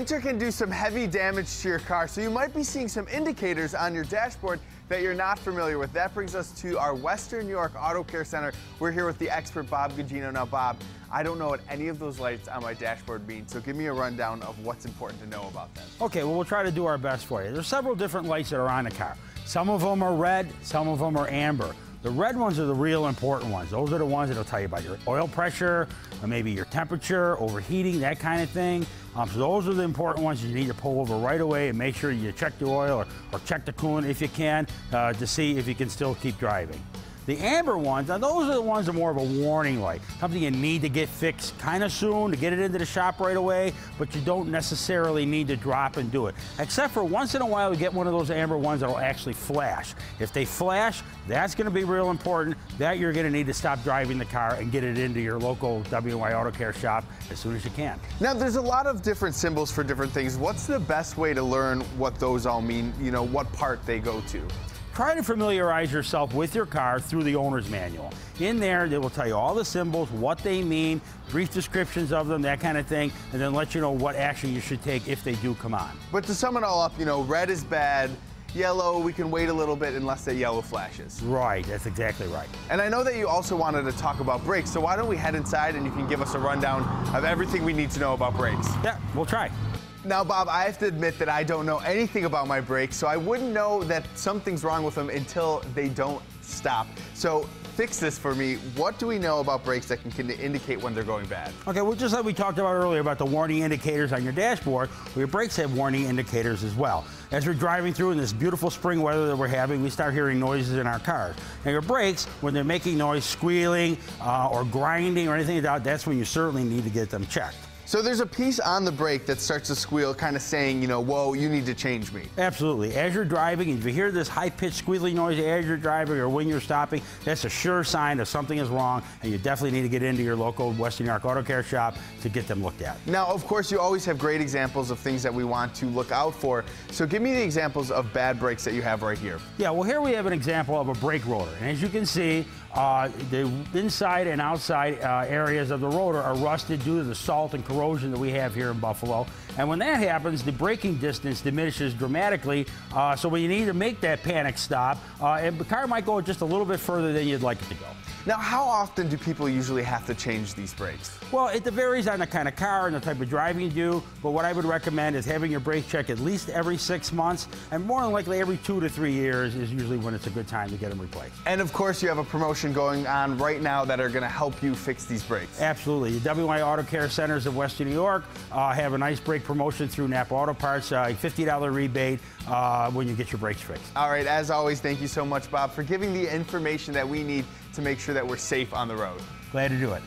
Winter can do some heavy damage to your car, so you might be seeing some indicators on your dashboard that you're not familiar with. That brings us to our Western New York Auto Care Center. We're here with the expert, Bob Gugino. Now, Bob, I don't know what any of those lights on my dashboard mean, so give me a rundown of what's important to know about them. Okay, well, we'll try to do our best for you. There's several different lights that are on the car. Some of them are red, some of them are amber. The red ones are the real important ones. Those are the ones that'll tell you about your oil pressure, or maybe your temperature, overheating, that kind of thing. So those are the important ones you need to pull over right away and make sure you check the oil or check the coolant if you can to see if you can still keep driving. The amber ones, now those are the ones that are more of a warning light. Something you need to get fixed kind of soon to get it into the shop right away, but you don't necessarily need to drop and do it. Except for once in a while, you get one of those amber ones that'll actually flash. If they flash, that's gonna be real important. That you're gonna need to stop driving the car and get it into your local W&Y Auto Care shop as soon as you can. Now, there's a lot of different symbols for different things. What's the best way to learn what those all mean, you know, what part they go to? Try to familiarize yourself with your car through the owner's manual. In there, they will tell you all the symbols, what they mean, brief descriptions of them, that kind of thing, and then let you know what action you should take if they do come on. But to sum it all up, you know, red is bad, yellow, we can wait a little bit unless that yellow flashes. Right, that's exactly right. And I know that you also wanted to talk about brakes, so why don't we head inside and you can give us a rundown of everything we need to know about brakes. Yeah, we'll try. Now, Bob, I have to admit that I don't know anything about my brakes, so I wouldn't know that something's wrong with them until they don't stop. So fix this for me. What do we know about brakes that can indicate when they're going bad? Okay, well, just like we talked about earlier about the warning indicators on your dashboard, well, your brakes have warning indicators as well. As we're driving through in this beautiful spring weather that we're having, we start hearing noises in our cars. Now, your brakes, when they're making noise, squealing, or grinding or anything like that, that's when you certainly need to get them checked. So there's a piece on the brake that starts to squeal, kind of saying, you know, whoa, you need to change me. Absolutely. As you're driving, if you hear this high-pitched squealing noise as you're driving or when you're stopping, that's a sure sign that something is wrong, and you definitely need to get into your local Western New York Auto Care shop to get them looked at. Now, of course, you always have great examples of things that we want to look out for. So give me the examples of bad brakes that you have right here. Yeah, well, here we have an example of a brake rotor. And as you can see, the inside and outside areas of the rotor are rusted due to the salt and corrosion that we have here in Buffalo. And when that happens, the braking distance diminishes dramatically. So when you need to make that panic stop, and the car might go just a little bit further than you'd like it to go. Now, how often do people usually have to change these brakes? Well, it varies on the kind of car and the type of driving you do, but what I would recommend is having your brakes checked at least every 6 months, and more than likely every 2 to 3 years is usually when it's a good time to get them replaced. And of course, you have a promotion going on right now that are going to help you fix these brakes. Absolutely. The W&Y Auto Care Centers of Western New York have a nice brake promotion through Napa Auto Parts, a $50 rebate when you get your brakes fixed. All right, as always, thank you so much, Bob, for giving the information that we need to make sure that we're safe on the road. Glad to do it.